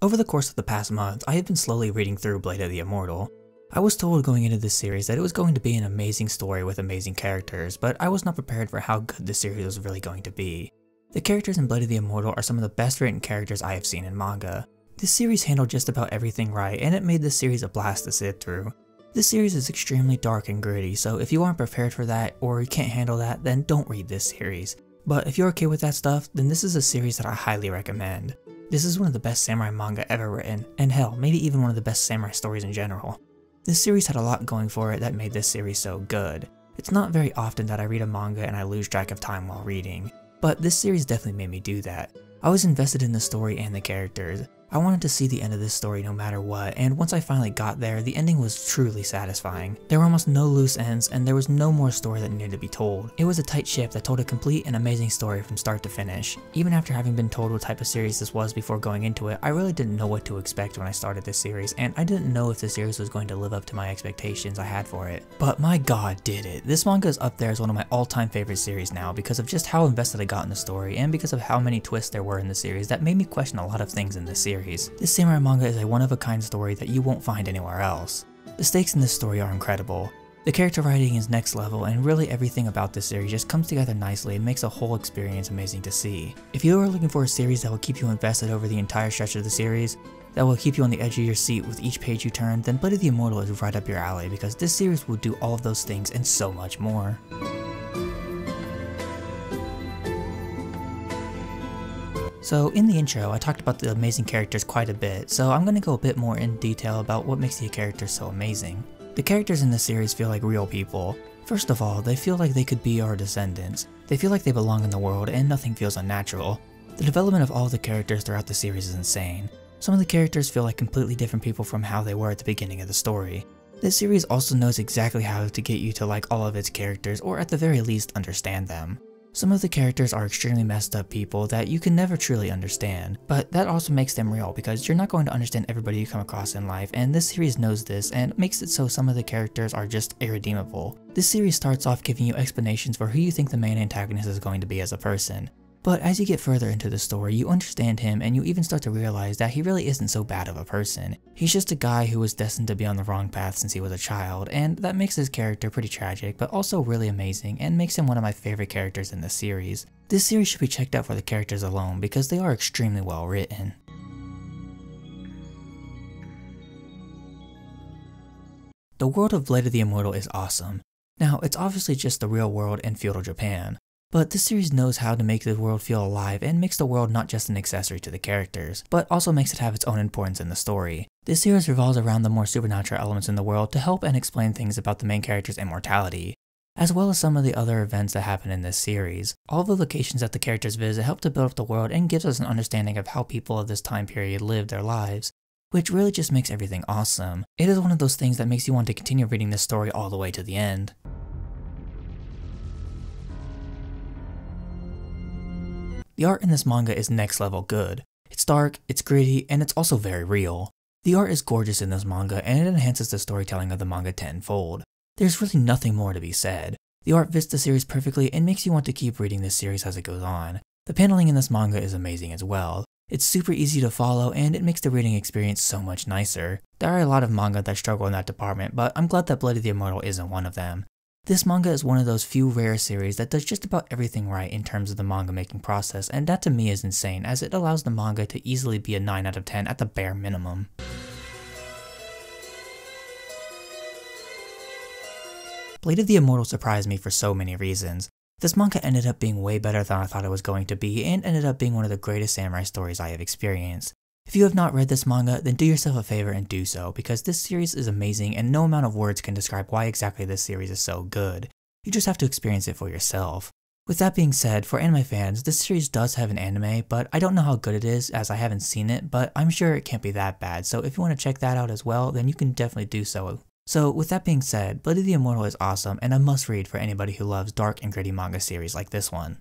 Over the course of the past month, I have been slowly reading through Blade of the Immortal. I was told going into this series that it was going to be an amazing story with amazing characters, but I was not prepared for how good this series was really going to be. The characters in Blade of the Immortal are some of the best written characters I have seen in manga. This series handled just about everything right, and it made this series a blast to sit through. This series is extremely dark and gritty, so if you aren't prepared for that or you can't handle that, then don't read this series. But if you're okay with that stuff, then this is a series that I highly recommend. This is one of the best samurai manga ever written, and hell, maybe even one of the best samurai stories in general. This series had a lot going for it that made this series so good. It's not very often that I read a manga and I lose track of time while reading, but this series definitely made me do that. I was invested in the story and the characters. I wanted to see the end of this story no matter what, and once I finally got there, the ending was truly satisfying. There were almost no loose ends, and there was no more story that needed to be told. It was a tight ship that told a complete and amazing story from start to finish. Even after having been told what type of series this was before going into it, I really didn't know what to expect when I started this series, and I didn't know if the series was going to live up to my expectations I had for it. But my god, did it! This manga is up there as one of my all-time favorite series now because of just how invested I got in the story, and because of how many twists there were in the series that made me question a lot of things in this series. This samurai manga is a one-of-a-kind story that you won't find anywhere else. The stakes in this story are incredible. The character writing is next level, and really everything about this series just comes together nicely and makes the whole experience amazing to see. If you are looking for a series that will keep you invested over the entire stretch of the series, that will keep you on the edge of your seat with each page you turn, then Blade of the Immortal is right up your alley because this series will do all of those things and so much more. So in the intro, I talked about the amazing characters quite a bit, so I'm going to go a bit more in detail about what makes the characters so amazing. The characters in this series feel like real people. First of all, they feel like they could be our descendants. They feel like they belong in the world and nothing feels unnatural. The development of all the characters throughout the series is insane. Some of the characters feel like completely different people from how they were at the beginning of the story. This series also knows exactly how to get you to like all of its characters, or at the very least understand them. Some of the characters are extremely messed up people that you can never truly understand, but that also makes them real because you're not going to understand everybody you come across in life, and this series knows this and makes it so some of the characters are just irredeemable. This series starts off giving you explanations for who you think the main antagonist is going to be as a person. But as you get further into the story, you understand him and you even start to realize that he really isn't so bad of a person. He's just a guy who was destined to be on the wrong path since he was a child, and that makes his character pretty tragic, but also really amazing and makes him one of my favorite characters in this series. This series should be checked out for the characters alone because they are extremely well written. The world of Blade of the Immortal is awesome. Now, it's obviously just the real world in feudal Japan. But this series knows how to make the world feel alive and makes the world not just an accessory to the characters, but also makes it have its own importance in the story. This series revolves around the more supernatural elements in the world to help and explain things about the main character's immortality, as well as some of the other events that happen in this series. All the locations that the characters visit help to build up the world and gives us an understanding of how people of this time period lived their lives, which really just makes everything awesome. It is one of those things that makes you want to continue reading this story all the way to the end. The art in this manga is next level good. It's dark, it's gritty, and it's also very real. The art is gorgeous in this manga and it enhances the storytelling of the manga tenfold. There's really nothing more to be said. The art fits the series perfectly and makes you want to keep reading this series as it goes on. The paneling in this manga is amazing as well. It's super easy to follow and it makes the reading experience so much nicer. There are a lot of manga that struggle in that department, but I'm glad that Blood of the Immortal isn't one of them. This manga is one of those few rare series that does just about everything right in terms of the manga making process, and that to me is insane as it allows the manga to easily be a 9 out of 10 at the bare minimum. Blade of the Immortal surprised me for so many reasons. This manga ended up being way better than I thought it was going to be and ended up being one of the greatest samurai stories I have experienced. If you have not read this manga, then do yourself a favor and do so, because this series is amazing and no amount of words can describe why exactly this series is so good. You just have to experience it for yourself. With that being said, for anime fans, this series does have an anime, but I don't know how good it is as I haven't seen it, but I'm sure it can't be that bad, so if you want to check that out as well, then you can definitely do so. So with that being said, Blood of the Immortal is awesome and a must read for anybody who loves dark and gritty manga series like this one.